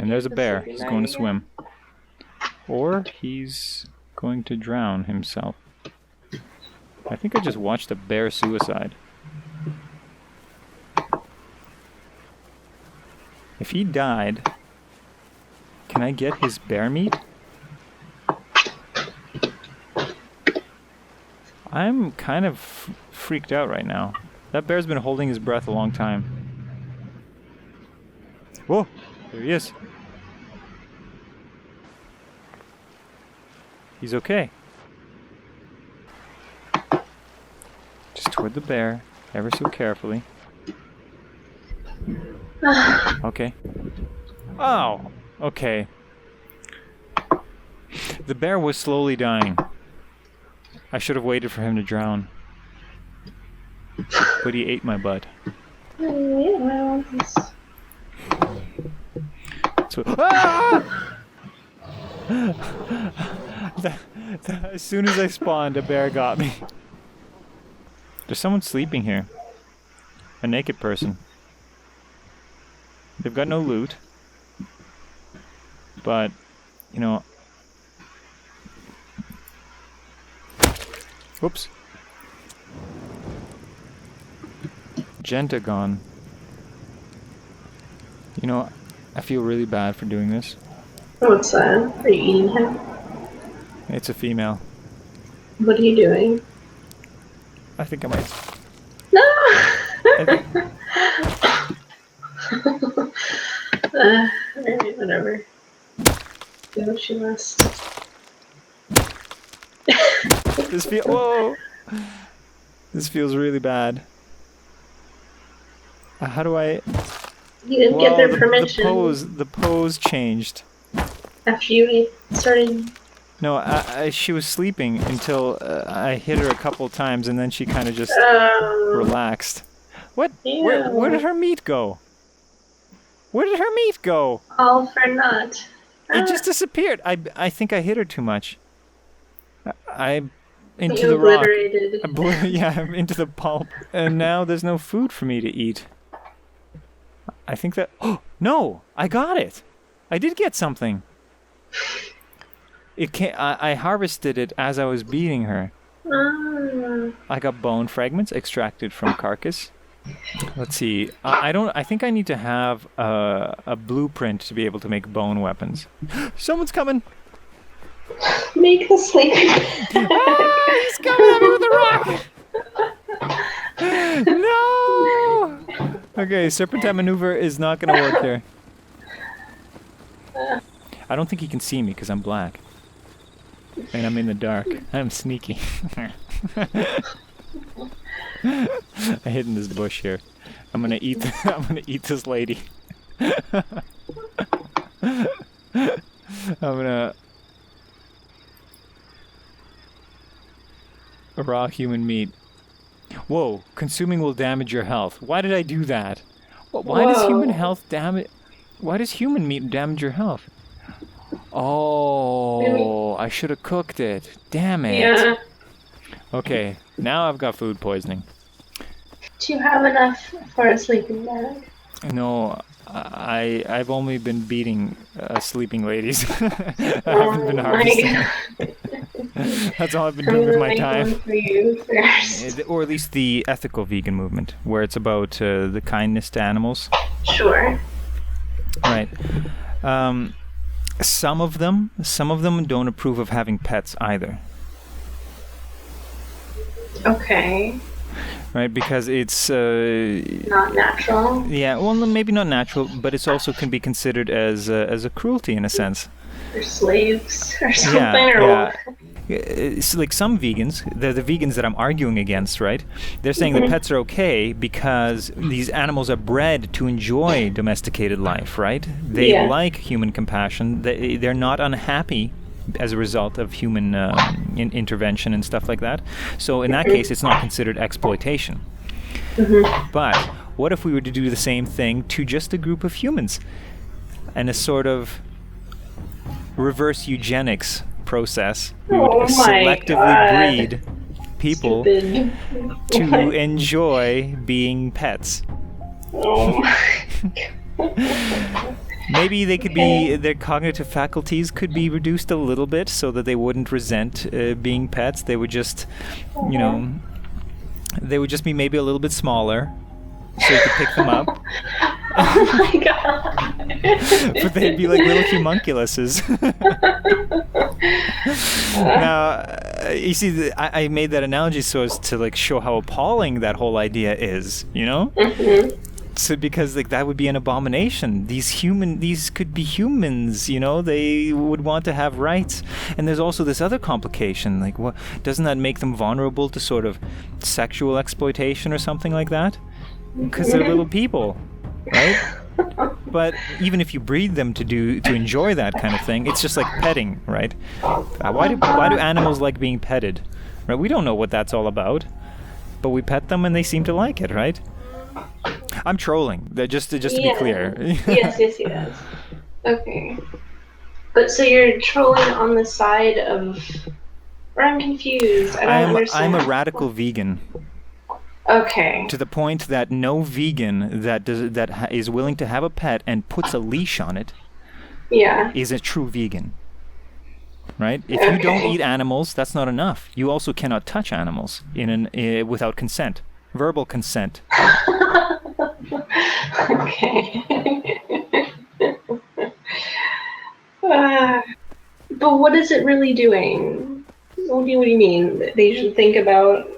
And there's a bear. He's going to swim. Or he's going to drown himself. I think I just watched a bear suicide. If he died, can I get his bear meat? I'm kind of freaked out right now. That bear's been holding his breath a long time. Whoa! There he is. He's okay. Just toward the bear, ever so carefully. Okay. Oh! Okay. The bear was slowly dying. I should have waited for him to drown. But he ate my butt. So, ah! As soon as I spawned, a bear got me. There's someone sleeping here. A naked person. They've got no loot. But, you know... Whoops. Gentagon. You know, I feel really bad for doing this. What's that? Are you eating him? It's a female. What are you doing? I think I might... No! Alright, whatever. Go, she must. Whoa! This feels really bad. How do I... You didn't get their permission. The pose changed. After you started... No, she was sleeping until I hit her a couple times, and then she kind of just relaxed. What? Yeah. Where did her meat go? Where did her meat go? All for naught. It just disappeared. I think I hit her too much. Into you the rock. obliterated. I'm into the pulp. And now there's no food for me to eat. I think that... Oh, no! I got it! I did get something. It can't... I harvested it as I was beating her. I got bone fragments extracted from carcass. Let's see. I think I need to have a blueprint to be able to make bone weapons. Someone's coming! Make the sleeping He's coming at me with a rock! No! Okay, serpentine maneuver is not going to work there. I don't think he can see me because I'm black. And I'm in the dark. I'm sneaky. I hid in this bush here. I'm gonna eat this lady. I'm gonna raw human meat. Whoa! Consuming will damage your health. Why did I do that? Why does human health damage? Why does human meat damage your health? Oh, I should have cooked it. Damn it. Yeah. Okay, now I've got food poisoning. Do you have enough for a sleeping bag? No, I've only been beating sleeping ladies. I haven't been harvesting. That's all I've been doing with my time. For you first. Or at least the ethical vegan movement, where it's about the kindness to animals. Sure. Right. Some of them don't approve of having pets either. Okay. Right, because it's not natural. Yeah, well, maybe not natural, but it's also can be considered as a cruelty in a sense. Or slaves or something. Yeah. It's like some vegans, the vegans that I'm arguing against, right? They're saying that pets are okay because these animals are bred to enjoy domesticated life, right? They like human compassion. They're not unhappy as a result of human intervention and stuff like that. So in that case, it's not considered exploitation. But what if we were to do the same thing to just a group of humans? And a sort of reverse eugenics process. We would selectively breed people to enjoy being pets. Oh my God. Maybe they could be, their cognitive faculties could be reduced a little bit so that they wouldn't resent being pets. They would just, you know, they would just be maybe a little bit smaller, so you could pick them up. Oh my god. But they'd be like little homunculuses. Now, you see, I made that analogy so as to like show how appalling that whole idea is, you know? So because like that would be an abomination. These could be humans, you know. They would want to have rights, and there's also this other complication. Like, what doesn't that make them vulnerable to sort of sexual exploitation or something like that? Because they're little people, right? But even if you breed them to enjoy that kind of thing, it's just like petting, right? Why do animals like being petted? Right? We don't know what that's all about, but we pet them and they seem to like it, right? I'm trolling. Just to be clear. Yes. Okay. But so you're trolling on the side of... Or I'm confused. I don't understand. I'm a radical vegan. Okay. To the point that no vegan that is willing to have a pet and puts a leash on it is a true vegan. Right? If you don't eat animals, that's not enough. You also cannot touch animals without consent. Verbal consent. Okay. But what is it really doing? What do you mean? They should think about...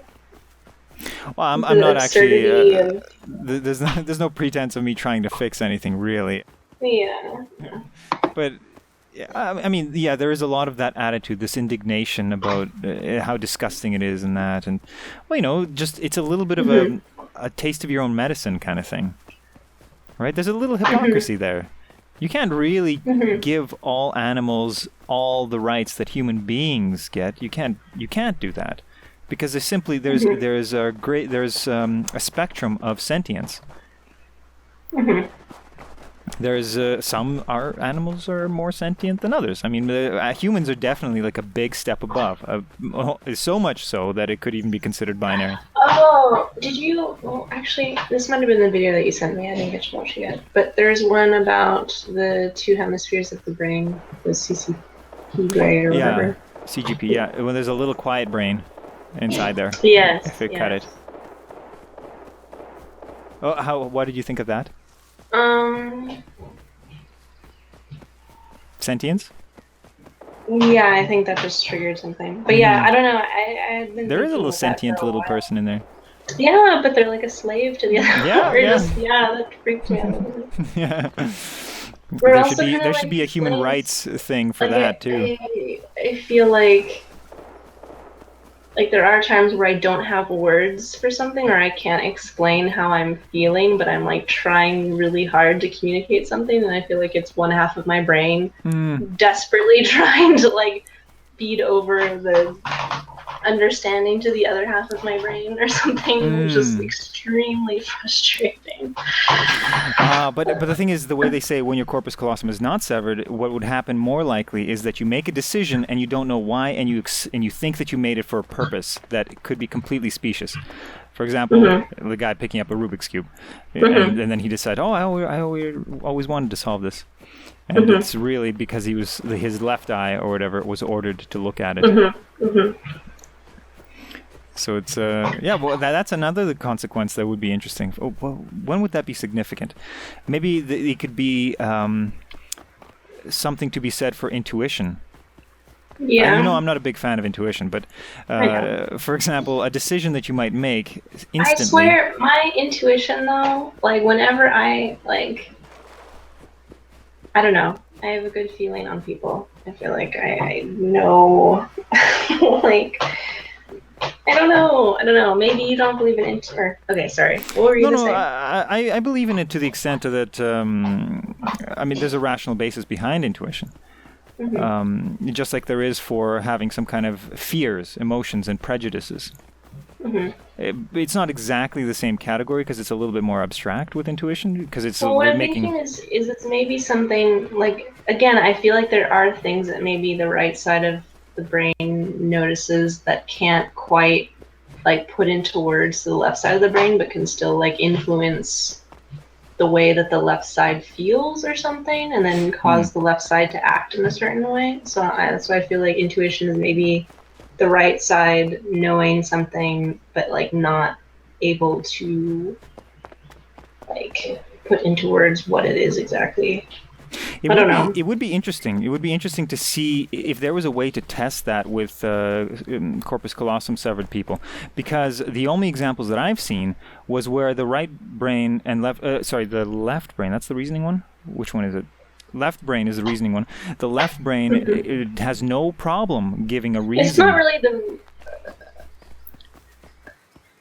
Well, I'm not actually... there's no pretense of me trying to fix anything, really. Yeah. But... I mean, yeah, there is a lot of that attitude, this indignation about how disgusting it is and that. And, well, you know, just it's a little bit of a taste of your own medicine kind of thing. Right? There's a little hypocrisy there. You can't really give all animals all the rights that human beings get. You can't do that. Because there's a spectrum of sentience. There's some animals are more sentient than others. I mean, humans are definitely like a big step above. So much so that it could even be considered binary. Oh, did you? Well, actually, this might have been the video that you sent me. I didn't get to watch it yet. But there's one about the two hemispheres of the brain, the CCP or whatever. CGP. Yeah, when there's a little quiet brain inside there. Yes. If it cut it. Oh, what did you think of that? Sentience? Yeah, I think that just triggered something. But yeah, I don't know. I've been there is a little sentient little person in there. Yeah, but they're like a slave to the other. That freaked me out. Yeah. There should be a human rights thing for that too. I feel like there are times where I don't have words for something, or I can't explain how I'm feeling, but I'm like trying really hard to communicate something, and I feel like it's one half of my brain desperately trying to like feed over the understanding to the other half of my brain or something. It's just extremely frustrating. But the thing is, the way they say when your corpus callosum is not severed, what would happen more likely is that you make a decision and you don't know why, and you think that you made it for a purpose that could be completely specious. For example, the guy picking up a Rubik's Cube, and then he decided, I always wanted to solve this. And it's really because his left eye or whatever was ordered to look at it. So it's that's another consequence that would be interesting. Oh, well, when would that be significant? Maybe it could be something to be said for intuition. Yeah. You know, I'm not a big fan of intuition, but for example, a decision that you might make instantly. I swear, my intuition though, like whenever I don't know, I have a good feeling on people. I feel like I know, like. I don't know. Maybe you don't believe in it. Okay, sorry. What were you going to say? I believe in it to the extent that, I mean, there's a rational basis behind intuition. Just like there is for having some kind of fears, emotions, and prejudices. It's not exactly the same category because it's a little bit more abstract with intuition. Because it's what I'm thinking is it's maybe something like, again, I feel like there are things that maybe the right side of the brain notices that can't quite like put into words to the left side of the brain, but can still like influence the way that the left side feels or something, and then cause the left side to act in a certain way. So that's why I feel like intuition is maybe the right side knowing something, but like not able to like put into words what it is exactly. I don't know. It would be interesting. It would be interesting to see if there was a way to test that with corpus callosum severed people, because the only examples that I've seen was where the right brain and the left brain. That's the reasoning one. Which one is it? Left brain is the reasoning one. The left brain it has no problem giving a reason. It's not really the.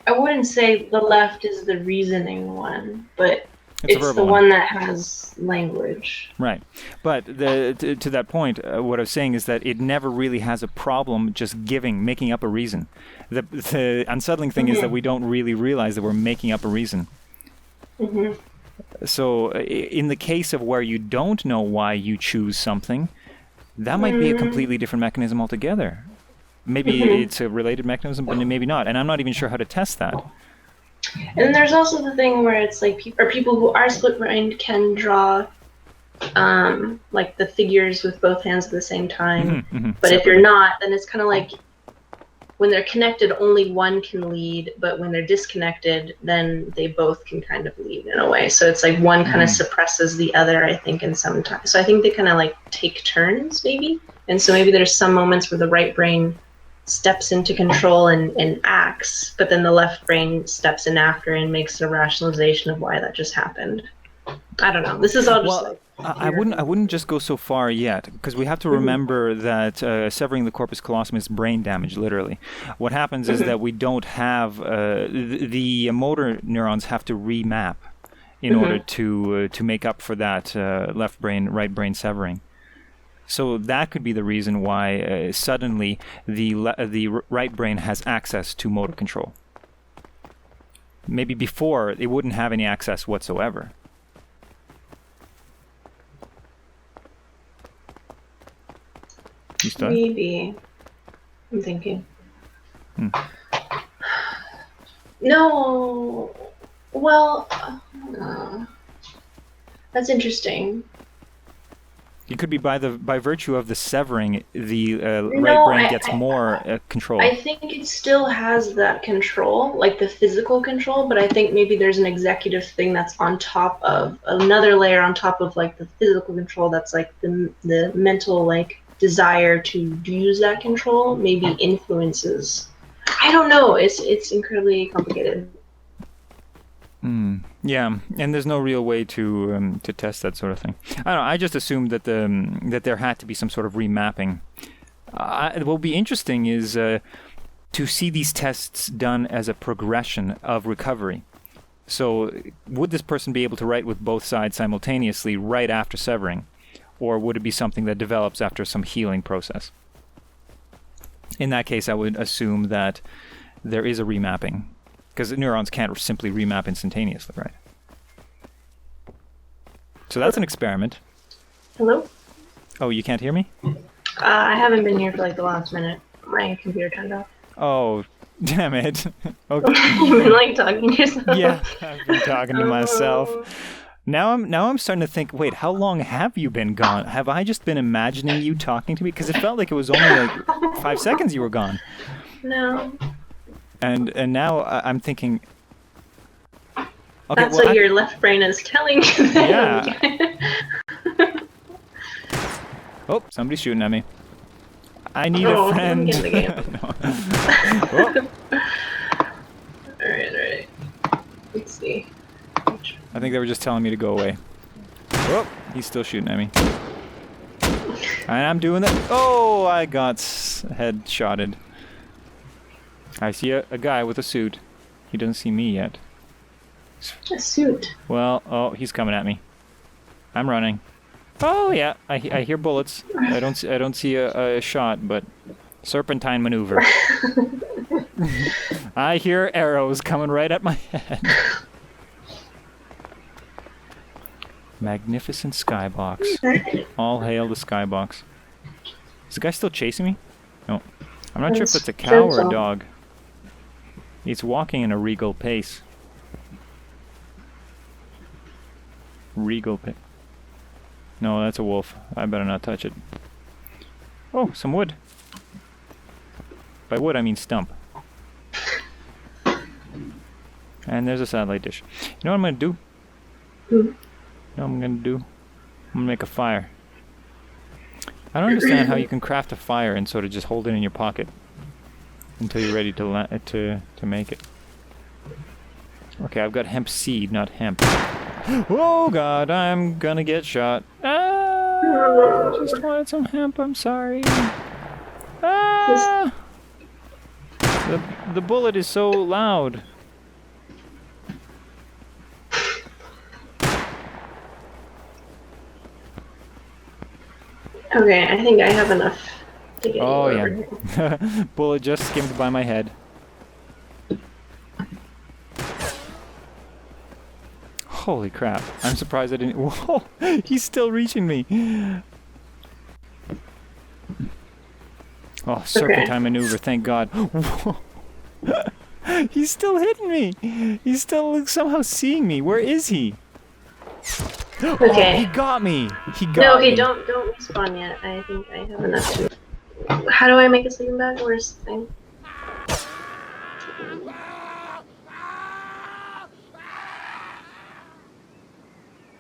I wouldn't say the left is the reasoning one, but it's the one that has language. Right. But to that point, what I was saying is that it never really has a problem just making up a reason. The unsettling thing is that we don't really realize that we're making up a reason. So in the case of where you don't know why you choose something, that might be a completely different mechanism altogether. Maybe it's a related mechanism, but maybe not. And I'm not even sure how to test that. And there's also the thing where it's like people who are split-brained can draw like the figures with both hands at the same time. But if you're not, then it's kind of like when they're connected, only one can lead, but when they're disconnected, then they both can kind of lead in a way. So it's like one kind of suppresses the other, I think, in some time. So I think they kind of like take turns, maybe. And so maybe there's some moments where the right brain steps into control and acts, but then the left brain steps in after and makes a rationalization of why that just happened. I don't know. This is all just like... I wouldn't just go so far yet, because we have to remember that severing the corpus callosum is brain damage, literally. What happens is that we don't have the motor neurons have to remap in order to make up for that left brain right brain severing. So that could be the reason why suddenly the right brain has access to motor control. Maybe before it wouldn't have any access whatsoever. Maybe. I'm thinking. No. Well, that's interesting. It could be by virtue of the severing, the right brain gets more control. I think it still has that control, like the physical control, but I think maybe there's an executive thing that's on top of another layer on top of like the physical control. That's like the mental like desire to use that control maybe influences. I don't know. It's incredibly complicated. Yeah, and there's no real way to test that sort of thing. I don't know. I just assumed that that there had to be some sort of remapping. What will be interesting is to see these tests done as a progression of recovery. So, would this person be able to write with both sides simultaneously right after severing, or would it be something that develops after some healing process? In that case, I would assume that there is a remapping. Because the neurons can't simply remap instantaneously, right? So that's an experiment. Hello? Oh, you can't hear me? I haven't been here for like the last minute. My computer turned off. Oh, damn it. Okay. You've been like talking to yourself? Yeah, I've been talking to myself. Now I'm starting to think, wait, how long have you been gone? Have I just been imagining you talking to me? Because it felt like it was only like 5 seconds you were gone. No. And now I'm thinking... Okay, that's what your left brain is telling you. Yeah. Oh, somebody's shooting at me. I need a friend. Get in the game. Alright. Let's see. I think they were just telling me to go away. Oh, he's still shooting at me. And I'm doing that. Oh, I got headshotted. I see a guy with a suit. He doesn't see me yet. A suit? Well, oh, he's coming at me. I'm running. Oh yeah, I hear bullets. I don't see a shot, but serpentine maneuver. I hear arrows coming right at my head. Magnificent skybox. All hail the skybox. Is the guy still chasing me? No. I'm not sure if it's a cow or a dog. It's walking in a regal pace. Regal pig. No, that's a wolf. I better not touch it. Oh, some wood. By wood, I mean stump. And there's a satellite dish. You know what I'm gonna do? You know what I'm gonna do? I'm gonna make a fire. I don't understand how you can craft a fire and sort of just hold it in your pocket until you're ready to make it. Okay, I've got hemp seed, not hemp. Oh God, I'm gonna get shot. Ah! I just wanted some hemp. I'm sorry. Ah! The bullet is so loud. Okay, I think I have enough to get Oh you over yeah. here. Bullet just skimmed by my head. Holy crap. I'm surprised I didn't... Whoa! He's still reaching me! Oh, serpentine maneuver, thank God. Whoa. He's still hitting me! He's still somehow seeing me. Where is he? Okay. Oh, he got me! He got No, okay, me. don't respawn yet. I think I have enough to... How do I make a sleeping bag? Where's the thing?